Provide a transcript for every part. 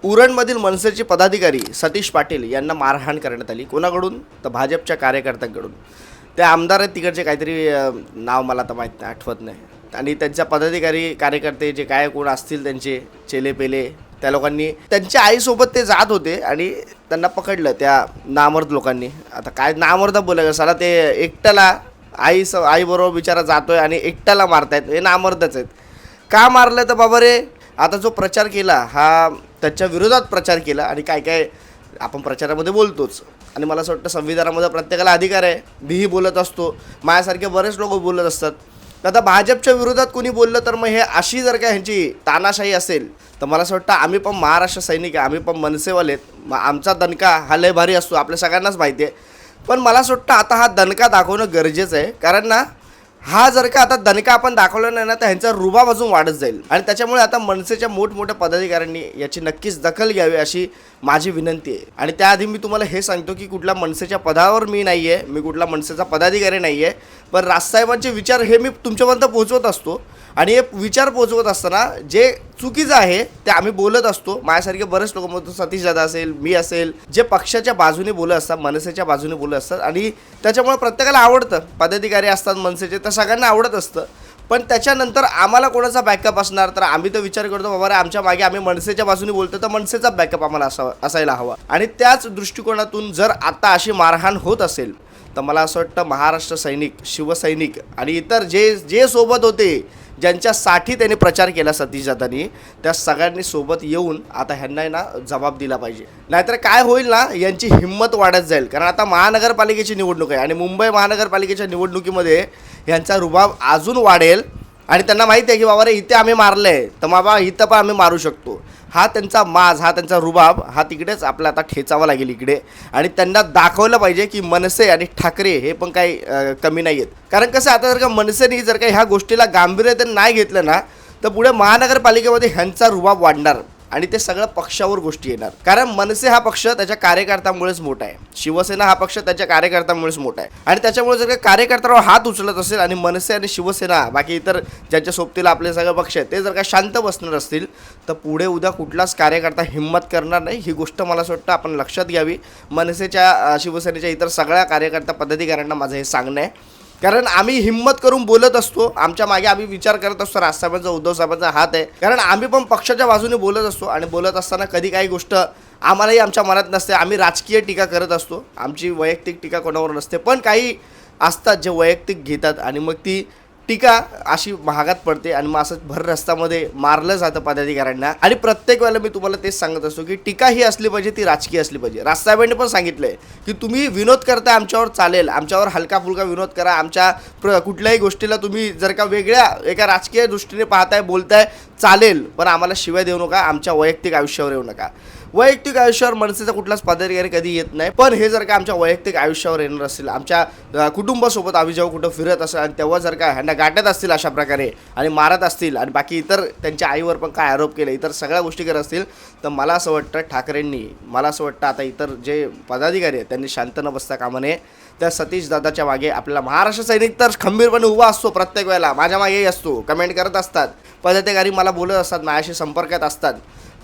उरणमधील मनसेचे पदाधिकारी सतीश पाटील यांना मारहाण करण्यात आली. कोणाकडून? तर भाजपच्या कार्यकर्त्यांकडून. ते आमदार आहेत तिकडचे, काहीतरी नाव मला तर माहीत नाही, आठवत नाही. आणि त्यांच्या पदाधिकारी कार्यकर्ते जे काय कोण असतील त्यांचे चेलेपेले, त्या लोकांनी त्यांच्या आईसोबत ते जात होते आणि त्यांना पकडलं त्या नामर्द लोकांनी. आता काय नामर्द बोलायचं, साला ते एकट्याला आईबरोबर बिचारा जातोय आणि एकट्याला मारतायत, हे नामर्दच आहेत. का मारलं तर बाबा रे, आता जो प्रचार केला हा त्याच्या विरोधात प्रचार केला आणि काय काय आपण प्रचारामध्ये बोलतोच. आणि मला असं वाटतं संविधानामध्ये प्रत्येकाला अधिकार आहे, मीही बोलत असतो, माझ्यासारखे बरेच लोक बोलत असतात. तर आता भाजपच्या विरोधात कोणी बोललं तर मग हे अशी जर का ह्यांची तानाशाही असेल तर मला असं वाटतं आम्ही पण महाराष्ट्र सैनिक आहे, आम्ही पण मनसेवाले आहेत, आमचा दणका हा लय भारी असतो, आपल्या सगळ्यांनाच माहिती आहे. पण मला असं वाटतं आता हा दणका दाखवणं गरजेचं आहे, कारण ना हा जर का आता दणका आपण दाखवला नाही ना तर ह्यांचा रुबाब अजून वाढत जाईल. आणि त्याच्यामुळे आता मनसेच्या मोठमोठ्या पदाधिकाऱ्यांनी याची नक्कीच दखल घ्यावी अशी माझी विनंती आहे. आणि त्याआधी मी तुम्हाला हे सांगतो की कुठल्या मनसेच्या पदावर मी नाही आहे, मी कुठला मनसेचा पदाधिकारी नाही आहे, पण राजसाहेबांचे विचार हे मी तुमच्यापर्यंत पोहोचवत असतो. आणि हे विचार पोहोचवत असताना जे चुकीचं आहे ते आम्ही बोलत असतो. माझ्यासारखे बरेच लोक म्हणतो, सतीश दादा असेल, मी असेल, जे पक्षाच्या बाजूने बोलत असतात, मनसेच्या बाजूने बोलत असतात. आणि त्याच्यामुळे प्रत्येकाला आवडतं, पदाधिकारी असतात मनसेचे तर सगळ्यांना आवडत असतं. पण त्याच्यानंतर आम्हाला कोणाचा बॅकअप असणार, तर आम्ही तर विचार करतो बाबा रे आमच्या मागे आम्ही मनसेच्या बाजूने बोलतो तर मनसेचा बॅकअप आम्हाला असायला हवा. आणि त्याच दृष्टिकोनातून जर आता अशी मारहाण होत असेल तर मला असं वाटतं महाराष्ट्र सैनिक, शिवसैनिक आणि इतर जे सोबत होते, ज्यांच्यासाठी त्यांनी प्रचार केला सतीशदादांनी, त्या सगळ्यांनी सोबत येऊन आता ह्यांना ना जबाब दिला पाहिजे. नाहीतर काय होईल ना, यांची हिंमत वाढत जाईल. कारण आता महानगरपालिकेची निवडणूक आहे आणि मुंबई महानगरपालिकेच्या निवडणुकीमध्ये यांचा रुबाब अजून वाढेल. आणि त्यांना माहिती आहे की बाबा रे इथे आम्ही मारलं आहे तर बाबा इथं पण आम्ही मारू शकतो. हा त्यांचा माज, हा त्यांचा रुबाब हा तिकडेच आपला आता ठेचावा लागेल इकडे. आणि त्यांना दाखवलं पाहिजे की मनसे आणि ठाकरे हे पण काही कमी नाही आहेत. कारण कसं आता जर का मनसेने जर का ह्या गोष्टीला गांभीर्याने नाही घेतलं ना तर पुढे महानगरपालिकेमध्ये ह्यांचा रुबाब वाढणार आणि ते सगळं पक्षावर गोष्टी येणार. कारण मनसे हा पक्ष त्याच्या कार्यकर्त्यांमुळेच मोठा आहे, शिवसेना हा पक्ष त्याच्या कार्यकर्त्यांमुळेच मोठा आहे. आणि त्याच्यामुळे जर का कार्यकर्त्यांवर हात उचलत असेल आणि मनसे आणि शिवसेना बाकी इतर ज्यांच्या सोबतीला आपले सगळे पक्ष आहेत ते जर का शांत बसणार असतील तर पुढे उद्या कुठलाच कार्यकर्ता हिंमत करणार नाही. ही गोष्ट मला असं वाटतं आपण लक्षात घ्यावी. मनसेच्या, शिवसेनेच्या इतर सगळ्या कार्यकर्ता पदाधिकाऱ्यांना माझं हे सांगणं आहे. कारण आम्ही हिंमत करून बोलत असतो, आमच्या मागे आम्ही विचार करत असतो, राजसाहेबांचा, उद्धव साहेबांचा हात आहे. कारण आम्ही पण पक्षाच्या बाजूने बोलत असतो आणि बोलत असताना कधी काही गोष्ट आम्हालाही आमच्या मनात नसते. आम्ही राजकीय टीका करत असतो, आमची वैयक्तिक टीका कोणावर नसते. पण काही असतात जे वैयक्तिक घेतात आणि मग ती टीका अशी महागात पडते आणि मग असं भर रस्त्यामध्ये मारलं जातं पदाधिकाऱ्यांना. आणि प्रत्येक वेळेला मी तुम्हाला तेच सांगत असतो की टीका ही असली पाहिजे, ती राजकीय असली पाहिजे. राजसाहेबांनी पण सांगितलं आहे की तुम्ही विनोद करता आमच्यावर चालेल, आमच्यावर हलका फुलका विनोद करा, आमच्या कुठल्याही गोष्टीला तुम्ही जर का वेगळ्या एका राजकीय दृष्टीने पाहताय, बोलताय, चालेल, पण आम्हाला शिवाय देऊ नका, आमच्या वैयक्तिक आयुष्यावर येऊ नका. वैयक्तिक आयुष्यावर मनसेचा कुठलाच पदाधिकारी कधी येत नाही. पण हे जर का आमच्या वैयक्तिक आयुष्यावर येणार असेल, आमच्या कुटुंबासोबत आम्ही जेव्हा कुठं फिरत असेल आणि तेव्हा जर का ह्यांना गाठत असतील अशा प्रकारे आणि मारत असतील आणि बाकी इतर त्यांच्या आईवर पण काय आरोप केले, इतर सगळ्या गोष्टी करत असतील तर मला असं वाटतं ठाकरेंनी, मला असं वाटतं आता इतर जे पदाधिकारी आहेत त्यांनी शांत न बसता कामा नये. त्या सतीश दादाच्या मागे आपल्याला महाराष्ट्र सैनिक तर खंबीरपणे उभा असतो, प्रत्येक वेळेला माझ्या मागेही असतो, कमेंट करत असतात, पदाधिकारी मला बोलत असतात, माझ्याशी संपर्कात असतात.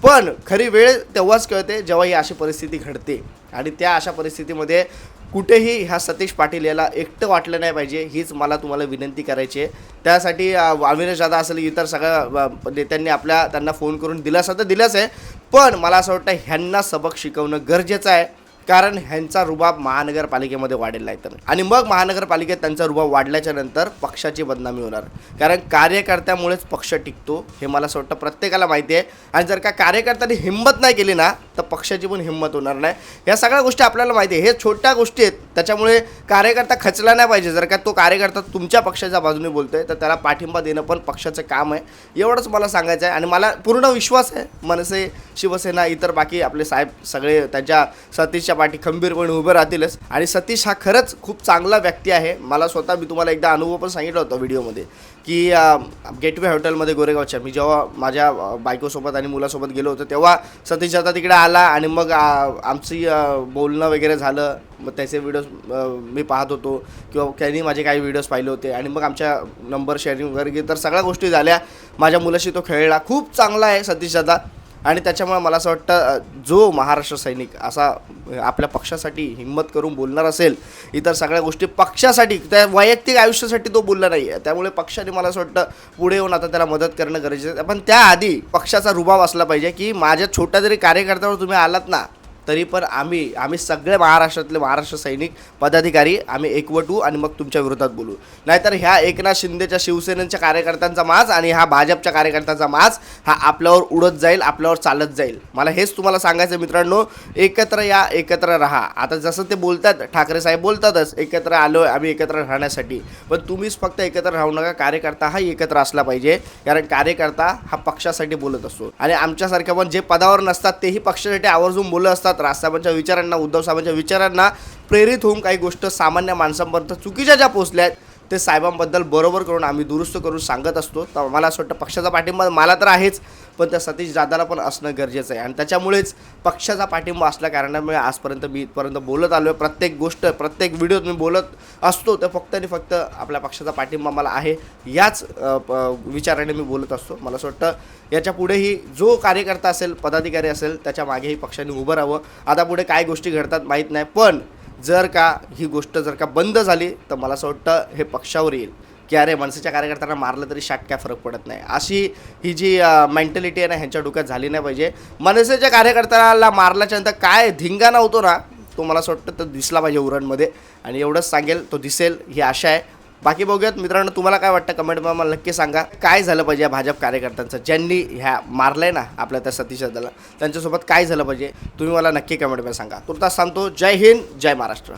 पण खरी वेळ तेव्हाच कळते जेव्हा ही अशी परिस्थिती घडते. आणि त्या अशा परिस्थितीमध्ये कुठेही ह्या सतीश पाटील याला एकटं वाटलं नाही पाहिजे, हीच मला तुम्हाला विनंती करायची आहे. त्यासाठी अविनाश दादा असेल, इतर सगळ्या नेत्यांनी त्यांना फोन करून दिलासा तर दिलाच आहे. पण मला असं वाटतं ह्यांना सबक शिकवणं गरजेचं आहे. कारण ह्यांचा रुबाब महानगरपालिकेमध्ये वाढलेला आहे. तर आणि मग महानगरपालिकेत त्यांचा रुबाब वाढल्याच्या नंतर पक्षाची बदनामी होणार. कारण कार्यकर्त्यामुळेच पक्ष टिकतो हे मला असं वाटतं प्रत्येकाला माहिती आहे. आणि जर का कार्यकर्त्यांनी हिंमत नाही केली ना तर पक्षाची पण हिंमत होणार नाही. ह्या सगळ्या गोष्टी आपल्याला माहिती आहे, हे छोट्या गोष्टी आहेत. त्याच्यामुळे कार्यकर्ता खचला नाही पाहिजे. जर का तो कार्यकर्ता तुमच्या पक्षाच्या बाजूने बोलतोय तर त्याला पाठिंबा देणं पण पक्षाचं काम आहे. एवढंच मला सांगायचं आहे. आणि मला पूर्ण विश्वास आहे मनसे, शिवसेना, इतर बाकी आपले साहेब सगळे त्यांच्या सतीशच्या पाठी खंबीरपणे उभे राहतीलच. आणि सतीश हा खरंच खूप चांगला व्यक्ती आहे. मला स्वतः, मी तुम्हाला एकदा अनुभव पण सांगितला होता व्हिडिओमध्ये की गेटवे हॉटेलमध्ये गोरेगावच्या मी जेव्हा माझ्या बायकोसोबत आणि मुलासोबत गेलो होतो तेव्हा सतीश दादा तिकडे आला आणि मग आमची बोलणं वगैरे झालं. मग त्याचे व्हिडिओज मी पाहत होतो किंवा त्यांनी माझे काही व्हिडिओज पाहिले होते आणि मग आमच्या नंबर शेअरिंग वगैरे तर सगळ्या गोष्टी झाल्या. माझ्या मुलाशी तो खेळला. खूप चांगला आहे सतीश दादा. आणि त्याच्यामुळे मला असं वाटतं जो महाराष्ट्र सैनिक असा आपल्या पक्षासाठी हिंमत करून बोलणार असेल, इतर सगळ्या गोष्टी पक्षासाठी, त्या वैयक्तिक आयुष्यासाठी तो बोलला नाही आहे, त्यामुळे पक्षाने मला असं वाटतं पुढे येऊन आता त्याला मदत करणं गरजेचं आहे. पण त्याआधी पक्षाचा रुबाब असला पाहिजे की माझ्या छोट्या जरी कार्यकर्त्यावर तुम्ही आलात ना, तरी पण आम्ही सगळे महाराष्ट्रातले महाराष्ट्र सैनिक पदाधिकारी आम्ही एकवटू आणि मग तुमच्या विरोधात बोलू. नाहीतर ह्या एकनाथ शिंदेच्या शिवसेनेच्या कार्यकर्त्यांचा माज आणि हा भाजपच्या कार्यकर्त्यांचा माज हा आपल्यावर उडत जाईल, आपल्यावर चालत जाईल. मला हेच तुम्हाला सांगायचं मित्रांनो, एकत्र या, एकत्र राहा. आता जसं ते बोलतात, ठाकरे साहेब बोलतातच एकत्र आलो आम्ही एकत्र राहण्यासाठी, पण तुम्हीच फक्त एकत्र राहू नका, कार्यकर्ता हा एकत्र असला पाहिजे. कारण कार्यकर्ता हा पक्षासाठी बोलत असतो आणि आमच्यासारख्या पण जे पदावर नसतात तेही पक्षासाठी आवर्जून बोलत असतात. राजसाहेबांच्या विचारांना, उद्धव साहेबांच्या विचारांना प्रेरित होऊन काही गोष्ट सामान्य माणसांपर्यंत चुकीच्या ज्या पोचल्या आहेत ते साहेबांबद्दल बरोबर करून आम्ही दुरुस्त करून सांगत असतो. तर मला असं वाटतं पक्षाचा पाठिंबा मला तर आहेच, पण त्या सतीश दादाला पण असणं गरजेचं आहे आणि त्याच्यामुळेच पक्षाचा पाठिंबा असल्या कारणामुळे आजपर्यंत मी इथपर्यंत बोलत आलो आहे. प्रत्येक गोष्ट, प्रत्येक व्हिडिओत मी बोलत असतो तर फक्त आणि फक्त आपल्या पक्षाचा पाठिंबा मला आहे याच विचाराने मी बोलत असतो. मला असं वाटतं याच्या पुढेही जो कार्यकर्ता असेल, पदाधिकारी असेल, त्याच्या मागेही पक्षाने उभं राहावं. आता पुढे काय गोष्टी घडतात माहीत नाही, पण जर का ही गोष्ट जर का बंद झाली तर मला असं वाटतं हे पक्षावर येईल की अरे मनसेच्या कार्यकर्त्यांना मारलं तरी शाट काय फरक पडत नाही. अशी ही जी मेंटॅलिटी आहे ना, ह्यांच्या डोक्यात झाली नाही पाहिजे. मनसेच्या कार्यकर्त्याला मारल्याच्या नंतर काय धिंगाणा होतो ना, तो मला असं वाटतं तो दिसला पाहिजे उरणमध्ये आणि एवढंच सांगेल, तो दिसेल ही आशा आहे. बाकी बघूयात मित्रांनो, तुम्हाला काय वाटतं कमेंटमध्ये मला नक्की सांगा. काय झालं पाहिजे या भाजप कार्यकर्त्यांचं ज्यांनी ह्या मारलंय ना आपल्या त्या सतीश दादाला, त्यांच्यासोबत काय झालं पाहिजे तुम्ही मला नक्की कमेंटमध्ये सांगा. तुर्तास सांगतो, जय हिंद, जय महाराष्ट्र.